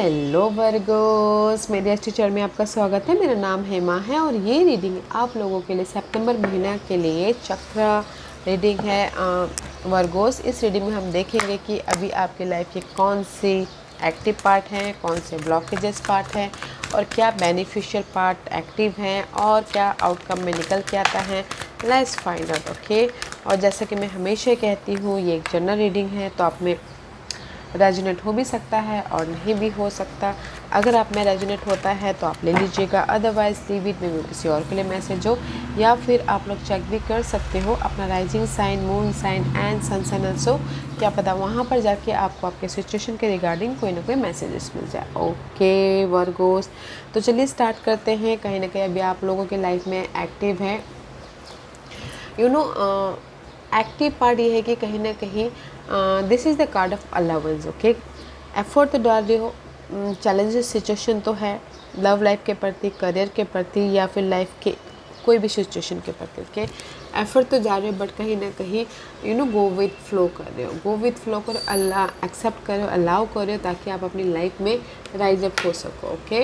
Hello Virgo's, मेरे इस teacher में आपका स्वागत है। मेरा नाम हेमा है और ये रीडिंग आप लोगों के लिए सितंबर महीना के लिए चक्र रीडिंग है। वर्गोस, इस रीडिंग में हम देखेंगे कि अभी आपके लाइफ के कौन से एक्टिव पार्ट हैं, कौन से ब्लॉकेजेस पार्ट हैं और क्या बेनिफिशियल पार्ट एक्टिव हैं और क्या आउटकम में निकल के आता है। Let's find out. ओके, और जैसा कि मैं हमेशा कहती हूँ, ये एक जनरल रीडिंग है तो आप में रेजोनेट हो भी सकता है और नहीं भी हो सकता। अगर आप में रेजोनेट होता है तो आप ले लीजिएगा, अदरवाइज लीव इट में किसी और के लिए मैसेज हो, या फिर आप लोग चेक भी कर सकते हो अपना rising sign, moon sign and sun sign also. क्या पता वहाँ पर जाके आपको आपके सिचुएशन के रिगार्डिंग कोई ना कोई मैसेजेस मिल जाए। ओके वर्गोस, तो चलिए स्टार्ट करते हैं। कहीं ना कहीं अभी आप लोगों के लाइफ में एक्टिव है, एक्टिव पार्ट ये है कि कहीं ना कहीं this is the card of allowance. Okay, effort तो डाल रहे हो, चैलेंजेस सिचुएशन तो है लव लाइफ के प्रति, करियर के प्रति, या फिर लाइफ के कोई भी सिचुएशन के प्रति। ओके, एफर्ट तो जा रहे हो बट कहीं ना कहीं गो विथ फ्लो कर रहे हो, गो विथ फ्लो करो, अल्लाह एक्सेप्ट करो, अलाउ करो ताकि आप अपनी लाइफ में राइज अप हो सको। Okay,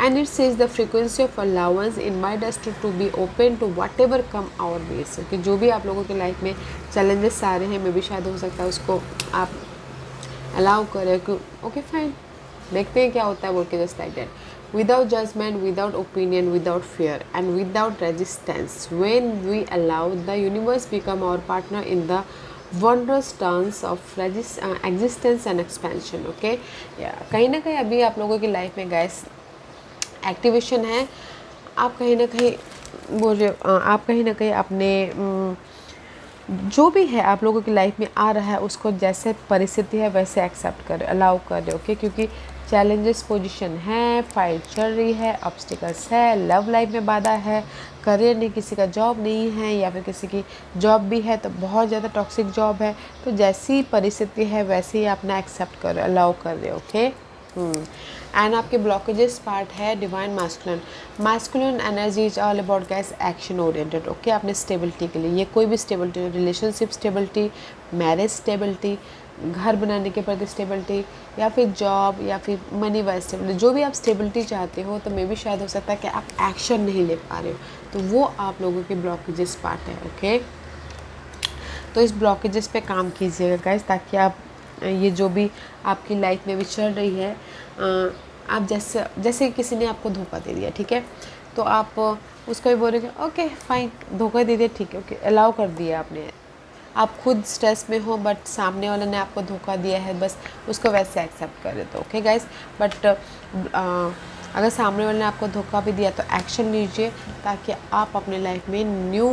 and it says the frequency of allowance invite us to be open to whatever come our ways. Okay, जो भी आप लोगों के लाइफ में चैलेंजेस आ रहे हैं, मे भी शायद हो सकता है उसको आप अलाउ करें कि ओके फाइन, देखते हैं क्या होता है बोल के, just like that, without judgment, without opinion, without fear and without resistance. When we allow the universe become our partner in the wondrous dance of existence and expansion. Okay, कहीं ना कहीं अभी आप लोगों की लाइफ में गैस एक्टिवेशन है। आप कहीं ना कहीं बोल रहे हो, आप कहीं ना कहीं अपने जो भी है आप लोगों की लाइफ में आ रहा है उसको जैसे परिस्थिति है वैसे एक्सेप्ट कर, अलाउ कर रहे हो। ओके, क्योंकि चैलेंजेस पोजीशन है, फाइट चल रही है, ऑब्स्टिकल्स है, लव लाइफ में बाधा है, करियर नहीं, किसी का जॉब नहीं है या फिर किसी की जॉब भी है तो बहुत ज़्यादा टॉक्सिक जॉब है। तो जैसी परिस्थिति है वैसे ही अपना एक्सेप्ट कर, अलाउ कर रहे हो। ओके, एंड आपके ब्लॉकेजेस पार्ट है divine masculine. Masculine energy is all about gas action oriented. Okay, आपने स्टेबिलिटी के लिए, ये कोई भी stability, relationship stability, marriage stability, घर बनाने के प्रति स्टेबिलिटी, या फिर जॉब या फिर मनी वाइज स्टेबिलिटी, जो भी आप स्टेबिलिटी चाहते हो, तो मे भी शायद हो सकता है कि आप एक्शन नहीं ले पा रहे हो, तो वो आप लोगों के ब्लॉकेजेस पार्ट है। ओके, तो इस ब्लॉकेजेस पे काम कीजिएगा गाइस, ताकि आप ये जो भी आपकी लाइफ में भी चल रही है, आप जैसे किसी ने आपको धोखा दे दिया, ठीक है, तो आप उसको भी बोलोगे ओके फाइन, धोखा दे दिया, ठीक है, ओके, अलाउ कर दिया आपने। आप खुद स्ट्रेस में हो बट सामने वाले ने आपको धोखा दिया है, बस उसको वैसे एक्सेप्ट कर देते हो। ओके गाइस, बट अगर सामने वाले ने आपको धोखा भी दिया तो एक्शन लीजिए ताकि आप अपने लाइफ में न्यू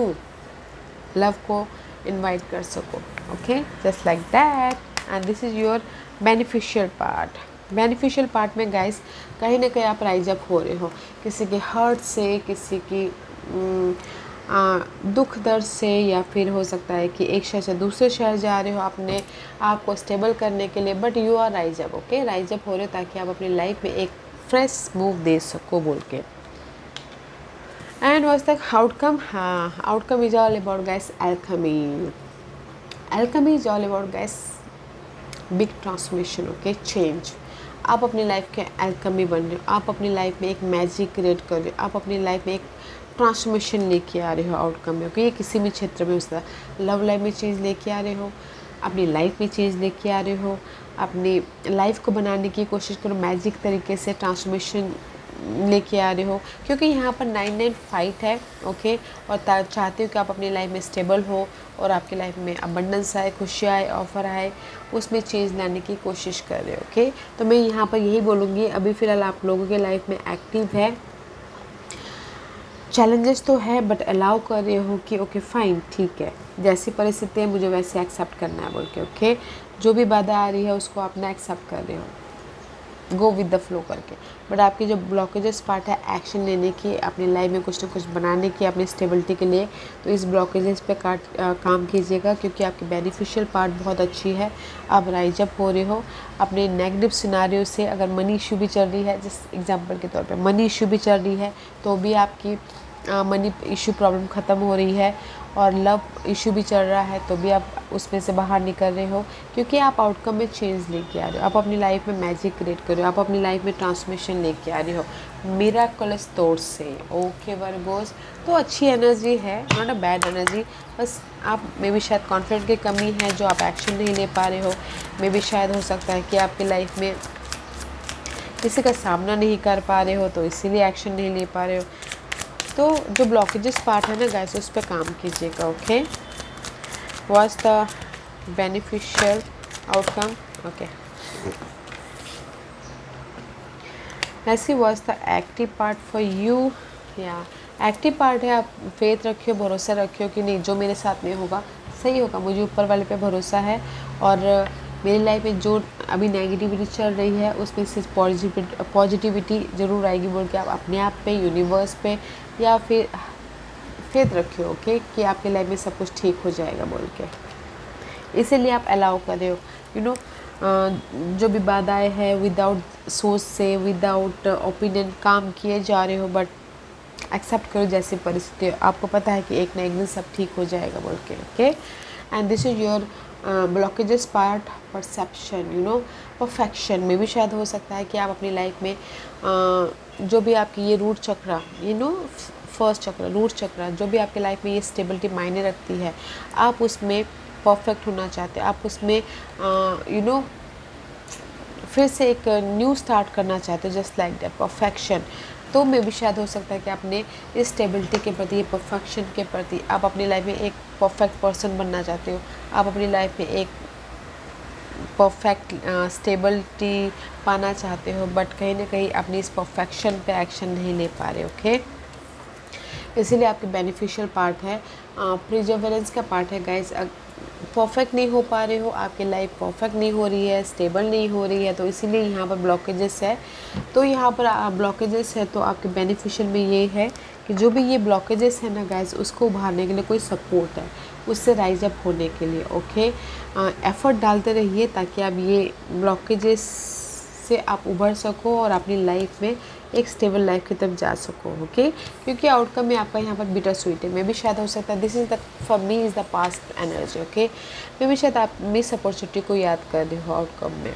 लव को इनवाइट कर सको। Okay, just like that, and this is your beneficial part. Beneficial part में गाइस कहीं ना कहीं आप राइज अप हो रहे हो, किसी के हर्ट से, किसी की दुख दर्द से, या फिर हो सकता है कि एक शहर से दूसरे शहर जा रहे हो अपने आप को स्टेबल करने के लिए, but you are rise up. Okay, rise up हो रहे हो ताकि आप अपनी लाइफ में एक फ्रेश मूव दे सको बोल के। एंड वॉज तक आउटकम, हाँ, outcome is all about gas alchemy. Alchemy is all about gas big transformation. Okay, change. आप अपनी लाइफ के एल्केमी बन रहे हो, आप अपनी लाइफ में एक मैजिक क्रिएट कर रहे हो, आप अपनी लाइफ में एक ट्रांसफॉर्मेशन लेके आ रहे हो आउटकम में। ओके, ये किसी भी क्षेत्र में हो सकता है, लव लाइफ में चेंज लेके आ रहे हो, अपनी लाइफ में चेंज लेके आ रहे हो, अपनी लाइफ को बनाने की कोशिश करो, मैजिक तरीके से ट्रांसफॉर्मेशन लेके आ रहे हो, क्योंकि यहाँ पर 9-9 फाइट है। ओके, और चाहते हो कि आप अपनी लाइफ में स्टेबल हो और आपकी लाइफ में अबंडेंस आए, खुशी आए, ऑफर आए, उसमें चेंज लाने की कोशिश कर रहे हो। ओके, तो मैं यहाँ पर यही बोलूँगी, अभी फ़िलहाल आप लोगों के लाइफ में एक्टिव है, चैलेंजेस तो है बट अलाउ कर रहे हो कि ओके फाइन, ठीक है, जैसी परिस्थिति है मुझे वैसे एक्सेप्ट करना है बोल के। ओके, जो भी बाधा आ रही है उसको अपना एक्सेप्ट कर रहे हो, गो विद द फ्लो करके। बट आपकी जो ब्लॉकेजेस पार्ट है एक्शन लेने की, अपनी लाइफ में कुछ ना कुछ बनाने की, अपनी स्टेबिलिटी के लिए, तो इस ब्लॉकेजेस पे काम कीजिएगा, क्योंकि आपकी बेनिफिशियल पार्ट बहुत अच्छी है। आप राइज अप हो रहे हो अपने नेगेटिव सिनारियो से। अगर मनी इशू भी चल रही है, जिस एग्जांपल के तौर पे मनी इशू भी चल रही है, तो भी आपकी मनी इशू प्रॉब्लम ख़त्म हो रही है और लव इशू भी चल रहा है, तो भी आप उसमें से बाहर निकल रहे हो, क्योंकि आप आउटकम में चेंज लेके आ रहे हो, आप अपनी लाइफ में मैजिक क्रिएट कर रहे हो, आप अपनी लाइफ में ट्रांसफॉर्मेशन लेके आ रहे हो मिराकुलस तौर से। ओके वर्गोस, तो अच्छी एनर्जी है, नॉट अ बैड एनर्जी। बस आप में भी शायद कॉन्फिडेंट की कमी है जो आप एक्शन नहीं ले पा रहे हो। में भी शायद हो सकता है कि आपकी लाइफ में किसी का सामना नहीं कर पा रहे हो, तो इसीलिए एक्शन नहीं ले पा रहे हो। तो जो ब्लॉकेजेस पार्ट है ना गाइस, उस पर काम कीजिएगा। Okay, what's the beneficial outcome? Okay, let's see what's the active part for you. या एक्टिव पार्ट है, आप फेथ रखियो, भरोसा रखियो कि नहीं जो मेरे साथ में होगा सही होगा, मुझे ऊपर वाले पे भरोसा है। और मेरी लाइफ में जो अभी नेगेटिविटी चल रही है उसमें से पॉजिटिविटी ज़रूर आएगी बोल के आप अपने आप पे, यूनिवर्स पे या फिर फेथ रखियो। ओके, कि आपकी लाइफ में सब कुछ ठीक हो जाएगा बोल के, इसीलिए आप अलाउ कर रहे हो। यू नो जो भी बाधाएं हैं विदाउट सोच से, विदाउट ओपिनियन काम किए जा रहे हो, बट एक्सेप्ट करो जैसी परिस्थिति, आपको पता है कि एक ना एक दिन सब ठीक हो जाएगा बोल के। Okay, and this is your blockages part perception, you know perfection में भी शायद हो सकता है कि आप अपनी लाइफ में जो भी आपकी ये रूट चक्र, यू नो फर्स्ट चक्र, रूट चक्र, जो भी आपकी लाइफ में ये स्टेबिलिटी मायने रखती है, आप उसमें परफेक्ट होना चाहते हैं, आप उसमें यू नो फिर से एक न्यू स्टार्ट करना चाहते हो, जस्ट लाइक दैट परफेक्शन। तो में भी शायद हो सकता है कि आपने इस स्टेबिलिटी के प्रति, ये परफेक्शन के प्रति, आप अपनी लाइफ में एक परफेक्ट पर्सन बनना चाहते हो, आप अपनी लाइफ में एक परफेक्ट स्टेबिलिटी पाना चाहते हो, बट कहीं ना कहीं अपनी इस परफेक्शन पे एक्शन नहीं ले पा रहे। ओके, इसीलिए आपके बेनिफिशियल पार्ट है, प्रिजर्वेरेंस का पार्ट है गाइस। परफेक्ट नहीं हो पा रहे हो, आपकी लाइफ परफेक्ट नहीं हो रही है, स्टेबल नहीं हो रही है, तो इसीलिए यहाँ पर ब्लॉकेजेस है। तो यहाँ पर ब्लॉकेजेस है, तो आपके बेनिफिशियल में ये है कि जो भी ये ब्लॉकेजेस है ना गाइस, उसको उभारने के लिए कोई सपोर्ट है, उससे राइज अप होने के लिए। ओके, एफर्ट डालते रहिए ताकि आप ये ब्लॉकेजेस से आप उभर सको और अपनी लाइफ में एक स्टेबल लाइफ की तरफ जा सको। ओके, क्योंकि आउटकम में आपका यहाँ पर बिटर स्वीट है। मे भी शायद हो सकता है this is the for me is the past energy. Okay, मे भी शायद आप मिस अपॉर्चुनिटी को याद कर रहे हो आउटकम में,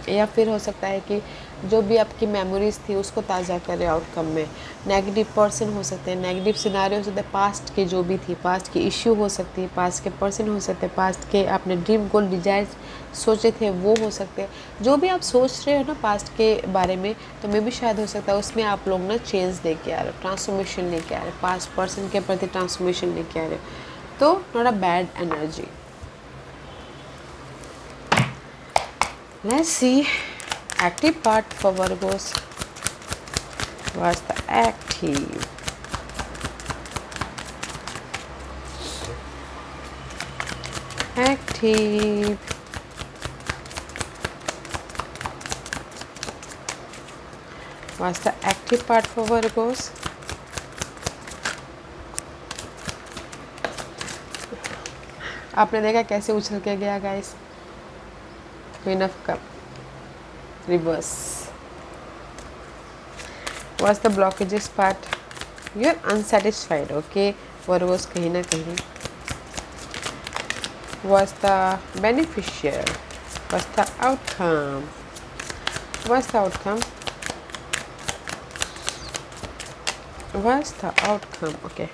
या फिर हो सकता है कि जो भी आपकी मेमोरीज थी उसको ताज़ा कर रहे हो आउटकम में। नेगेटिव पर्सन हो सकते हैं, नेगेटिव सिनारियो हो सकते हैं, पास्ट के जो भी थी, पास्ट की इश्यू हो सकती है, पास्ट के पर्सन हो सकते हैं, पास्ट के आपने ड्रीम गोल डिजायर सोचे थे वो हो सकते हैं। जो भी आप सोच रहे हो ना पास्ट के बारे में, तो मे भी शायद हो सकता है उसमें आप लोग ना चेंज लेके आ रहे हो, ट्रांसफॉर्मेशन लेके आ रहे हो, पास्ट पर्सन के प्रति ट्रांसफॉर्मेशन लेके आ रहे हो। तो not a bad energy. Let's see active part for Virgos. What's the active? Active. What's the active part for Virgos? आपने देखा कैसे उछल के गया guys, queen of cup reverse. What's the blockages part? You're unsatisfied. Okay, Virgos कहीं ना कहीं। What's the beneficial? What's the outcome? What's the outcome? What's the outcome? Okay.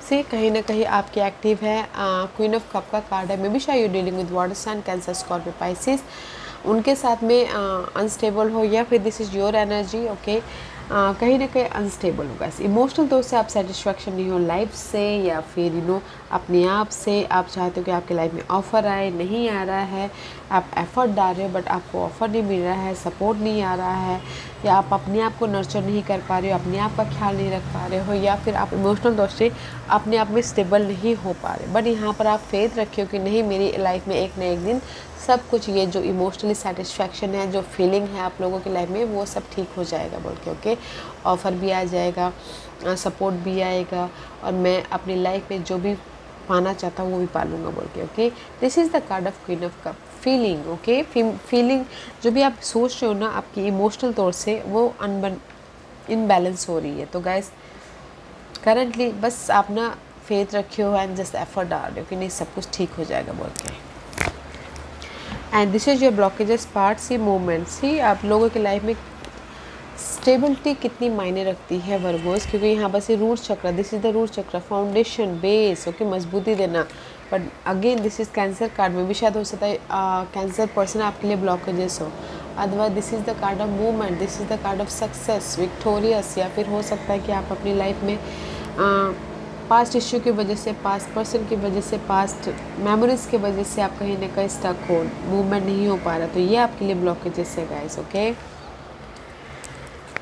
से कहीं ना कहीं आपकी एक्टिव है, क्वीन ऑफ कप का कार्ड है। मे बी शायद you dealing with water sign, cancer, Scorpio, Pisces, उनके साथ में अनस्टेबल हो, या फिर this is your energy. Okay, कहीं ना कहीं अनस्टेबल होगा, इमोशनल तौर से आप सेटिस्फैक्शन नहीं हो लाइफ से, या फिर यू नो अपने आप से। आप चाहते हो कि आपके लाइफ में ऑफ़र आए, नहीं आ रहा है, आप एफर्ट डाल रहे हो बट आपको ऑफ़र नहीं मिल रहा है, सपोर्ट नहीं आ रहा है, या आप अपने आप को नर्चर नहीं कर पा रहे हो, अपने आप का ख्याल नहीं रख पा रहे हो, या फिर आप इमोशनल तौर से अपने आप में स्टेबल नहीं हो पा रहे। बट यहाँ पर आप फेथ रखिए कि नहीं, मेरी लाइफ में एक ना एक दिन सब कुछ, ये जो इमोशनली सेटिस्फैक्शन है, जो फीलिंग है आप लोगों की लाइफ में, वो सब ठीक हो जाएगा बोल के। ओके, ऑफ़र भी आ जाएगा, सपोर्ट भी आएगा, और मैं अपनी लाइफ में जो भी पाना चाहता हूँ वो भी पालूंगा बोल के। Okay, this is the card of queen of cup. Feeling, okay, feeling जो भी आप सोच रहे हो ना आपकी इमोशनल तौर से वो इनबैलेंस हो रही है। तो गाइस करंटली बस आप ना फेथ रखे हो एंड जस्ट एफर्ट डाल रहे हो कि नहीं सब कुछ ठीक हो जाएगा बोल के। And this is your blockages parts, ये मूवमेंट्स ही आप लोगों की लाइफ में स्टेबिलिटी कितनी मायने रखती है वर्गोस, क्योंकि यहाँ पर से रूट चक्र, दिस इज द रूट चक्र, फाउंडेशन, बेस, ओके, मजबूती देना। But again this is cancer card में भी शायद हो सकता है कैंसर पर्सन आपके लिए ब्लॉकेजेस हो। Otherwise this is the card of movement, this is the card of success, victorious. या फिर हो सकता है कि आप अपनी लाइफ में पास्ट इश्यू की वजह से, पास्ट पर्सन की वजह से, पास्ट मेमोरीज की वजह से आप कहीं ना कहीं स्टक हो, मूवमेंट नहीं हो पा रहा, तो ये आपके लिए ब्लॉकेजेस है guys. Okay,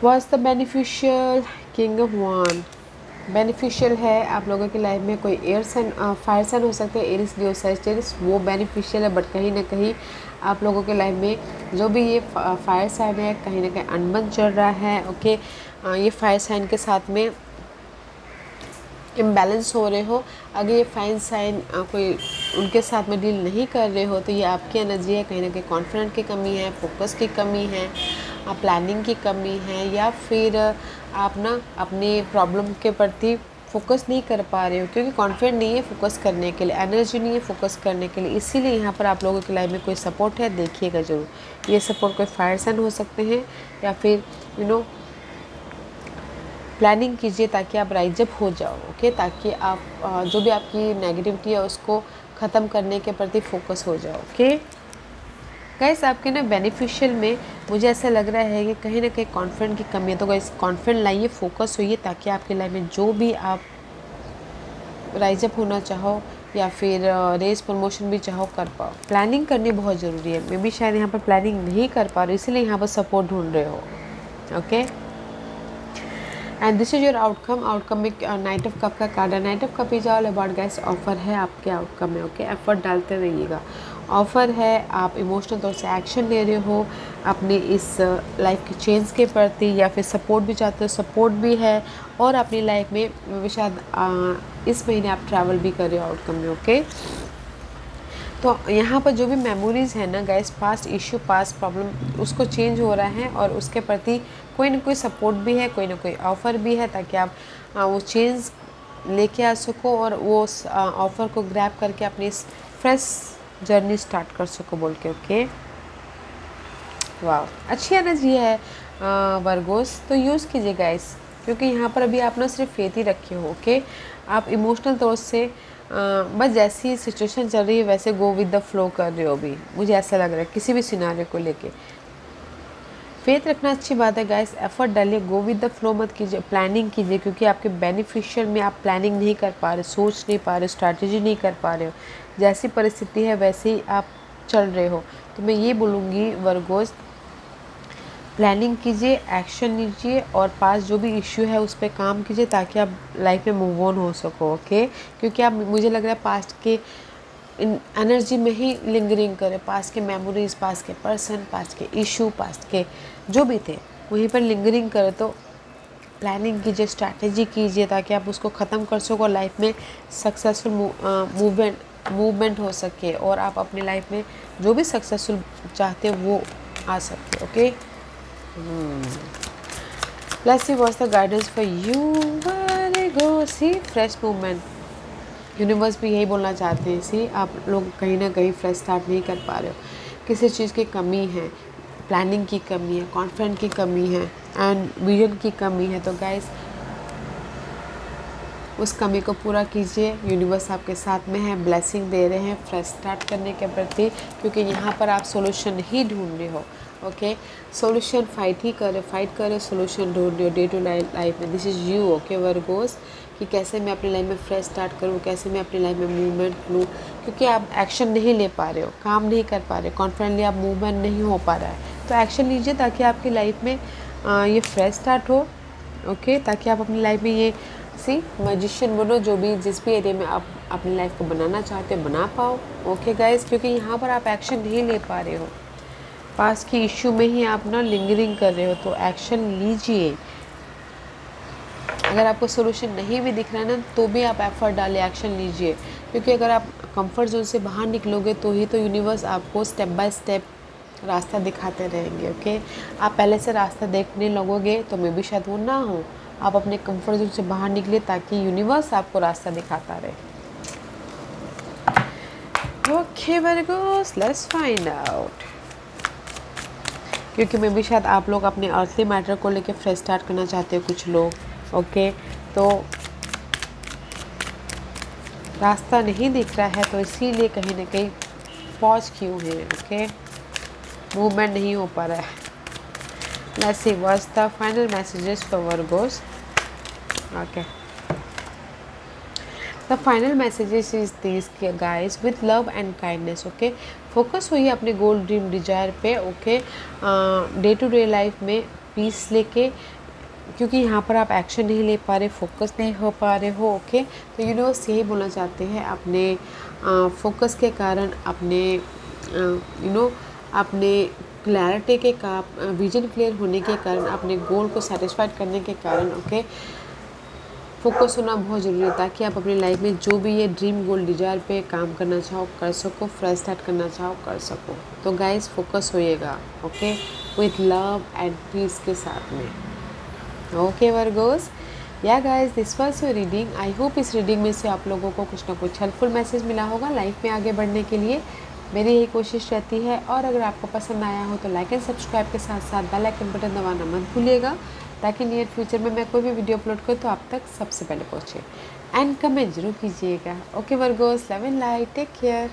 was the beneficial king of one, beneficial है आप लोगों की लाइफ में कोई एयर सन फायर सन हो सकते हैं, एरिस लियो सजिटेरियस, वो बेनिफिशियल है। बट कहीं ना कहीं आप लोगों के लाइफ में जो भी ये फायर साइन है कहीं ना कहीं अनबन चल रहा है। ओके, ये फायर साइन के साथ में इम्बैलेंस हो रहे हो। अगर ये फाइन साइन कोई उनके साथ में डील नहीं कर रहे हो तो ये आपकी एनर्जी है, कहीं ना कहीं कॉन्फिडेंट की कमी है, फोकस की कमी है, प्लानिंग की कमी है, या फिर आप ना अपने प्रॉब्लम के प्रति फोकस नहीं कर पा रहे हो क्योंकि कॉन्फिडेंट नहीं है फोकस करने के लिए, एनर्जी नहीं है फोकस करने के लिए। इसीलिए यहाँ पर आप लोगों की लाइफ में कोई सपोर्ट है, देखिएगा ज़रूर। ये सपोर्ट कोई फायर साइन हो सकते हैं या फिर प्लानिंग कीजिए ताकि आप राइज अप हो जाओ। ओके, ताकि आप जो भी आपकी नेगेटिविटी है उसको ख़त्म करने के प्रति फोकस हो जाओ। ओके गाइस, आपके ना बेनिफिशियल में मुझे ऐसा लग रहा है कि कहीं ना कहीं कॉन्फिडेंट की कमी है। तो गाइस कॉन्फिडेंट लाइए, फोकस होइए ताकि आपकी लाइफ में जो भी आप राइज अप होना चाहो या फिर रेस प्रमोशन भी चाहो कर पाओ। प्लानिंग करनी बहुत ज़रूरी है। मे भी शायद यहाँ पर प्लानिंग नहीं कर पा रहे इसीलिए यहाँ पर सपोर्ट ढूंढ रहे हो। Okay, and this is your outcome. Outcome में नाइट ऑफ कप का कार्ड है। Night of cup is all about guys offer है आपके आउटकम में। ओके, एफर्ट डालते रहिएगा। ऑफर है, आप इमोशनल तौर से एक्शन ले रहे हो अपनी इस लाइफ के चेंज के प्रति, या फिर सपोर्ट भी चाहते हो, सपोर्ट भी है, और अपनी लाइफ में शायद इस महीने आप ट्रैवल भी कर रहे हो आउटकम में। ओके, तो यहाँ पर जो भी मेमोरीज़ है ना guys, past issue, past problem, उसको चेंज हो रहा है और उसके प्रति कोई ना कोई सपोर्ट भी है, कोई ना कोई ऑफ़र भी है ताकि आप वो चेंज लेके आ सको और वो ऑफ़र को ग्रैब करके अपनी फ्रेश जर्नी स्टार्ट कर सको बोल के। ओके, वाह, अच्छी एनर्जी है वर्गोस, तो यूज़ कीजिए गाइस, क्योंकि यहाँ पर अभी आप ना सिर्फ फेथ ही रखे हो। ओके, आप इमोशनल तौर से बस जैसी सिचुएशन चल रही है वैसे गो विद द फ्लो कर रहे हो अभी, मुझे ऐसा लग रहा है किसी भी सिनारियो को लेके। फेथ रखना अच्छी बात है गाइस, एफर्ट डालिए, गो विद द फ्लो मत कीजिए, प्लानिंग कीजिए, क्योंकि आपके बेनिफिशियल में आप प्लानिंग नहीं कर पा रहे, सोच नहीं पा रहे, स्ट्रैटेजी नहीं कर पा रहे हो, जैसी परिस्थिति है वैसे ही आप चल रहे हो। तो मैं ये बोलूँगी वर्गोस, प्लानिंग कीजिए, एक्शन लीजिए और पास जो भी इश्यू है उस पर काम कीजिए ताकि आप लाइफ में मूव ऑन हो सको। ओके, क्योंकि आप, मुझे लग रहा है पास्ट के इन एनर्जी में ही लिंगरिंग करें, पास्ट के मेमोरीज, पास्ट के पर्सन, पास्ट के इशू, पास्ट के जो भी थे वहीं पर लिंगरिंग करें। तो प्लानिंग कीजिए, स्ट्रैटेजी कीजिए ताकि आप उसको ख़त्म कर सको, लाइफ में सक्सेसफुल मूवमेंट हो सके और आप अपनी लाइफ में जो भी सक्सेसफुल चाहते हो वो आ सके। Okay, let's see what's the guidance for you Virgo। See fresh movement, universe भी यही बोलना चाहते हैं। सी आप लोग कहीं ना कहीं फ्रेश स्टार्ट नहीं कर पा रहे हो, किसी चीज़ की कमी है, प्लानिंग की कमी है, कॉन्फिडेंट की कमी है एंड विजन की कमी है। तो गाइस उस कमी को पूरा कीजिए, यूनिवर्स आपके साथ में है, ब्लेसिंग दे रहे हैं फ्रेश स्टार्ट करने के प्रति, क्योंकि यहाँ पर आप सोल्यूशन ही ढूंढ रहे हो। ओके, सोल्यूशन फाइट कर रहे सोल्यूशन ढूंढ रहे हो डे टू लाइफ में। This is you. Okay Virgo's, कि कैसे मैं अपनी लाइफ में फ्रेश स्टार्ट करूँ, कैसे मैं अपनी लाइफ में मूवमेंट लूँ, क्योंकि आप एक्शन नहीं ले पा रहे हो, काम नहीं कर पा रहे, कॉन्फिडेंटली आप मूवमेंट नहीं हो पा रहा है। तो एक्शन लीजिए ताकि आपकी लाइफ में ये फ्रेश स्टार्ट हो। ओके, ताकि आप अपनी लाइफ में ये मैजिशियन बनो, जो भी जिस भी एरिया में आप अपनी लाइफ को बनाना चाहते हो बना पाओ। ओके गाइस, क्योंकि यहाँ पर आप एक्शन नहीं ले पा रहे हो, पास की इश्यू में ही आप ना लिंगरिंग कर रहे हो, तो एक्शन लीजिए। अगर आपको सोल्यूशन नहीं भी दिख रहा है ना, तो भी आप एफर्ट डालिए, एक्शन लीजिए, क्योंकि अगर आप कंफर्ट जोन से बाहर निकलोगे तो ही तो यूनिवर्स आपको स्टेप बाय स्टेप रास्ता दिखाते रहेंगे। ओके, आप पहले से रास्ता देखने लगोगे तो मे भी शायद वो ना हो। आप अपने कंफर्ट जोन से बाहर निकलिए ताकि यूनिवर्स आपको रास्ता दिखाता रहे। Okay Virgo's, let's find out. क्योंकि मे भी शायद आप लोग अपने अर्थली मैटर को लेके फ्रेश स्टार्ट करना चाहते हो कुछ लोग। ओके, तो रास्ता नहीं दिख रहा है तो इसीलिए कहीं ना कहीं पॉज क्यों है। ओके, मूवमेंट नहीं हो पा रहा है। Let's see what's the final messages for Virgos. Okay, the final messages is this guys, with love and kindness. Okay, focus होइए अपने गोल ड्रीम डिजायर पे। Okay, day to day life में peace लेके, क्योंकि यहाँ पर आप एक्शन नहीं ले पा रहे, फोकस नहीं हो पा रहे हो। ओके, तो यूनिवर्स यही बोलना चाहते हैं, अपने फोकस के कारण, अपने अपने क्लैरिटी के विजन क्लियर होने के कारण, अपने गोल को सेटिस्फाइड करने के कारण ओके, फोकस होना बहुत ज़रूरी है ताकि आप अपनी लाइफ में जो भी ये ड्रीम गोल डिजायर पे काम करना चाहो कर सको, फ्रेश स्टार्ट करना चाहो कर सको। तो गाइस फोकस होइएगा। Okay, with love and peace के साथ में। ओके वर्गोस, या guys this was your reading. I hope इस रीडिंग में से आप लोगों को कुछ ना कुछ हेल्पफुल मैसेज मिला होगा लाइफ में आगे बढ़ने के लिए। मेरी यही कोशिश रहती है। और अगर आपको पसंद आया हो तो लाइक एंड सब्सक्राइब के साथ साथ बेल आइकन बटन दबाना मत भूलिएगा, ताकि नियर फ्यूचर में मैं कोई भी वीडियो अपलोड करूँ तो आप तक सबसे पहले पहुँचे। एंड कमेंट जरूर कीजिएगा। Okay Virgos, love and light, take care.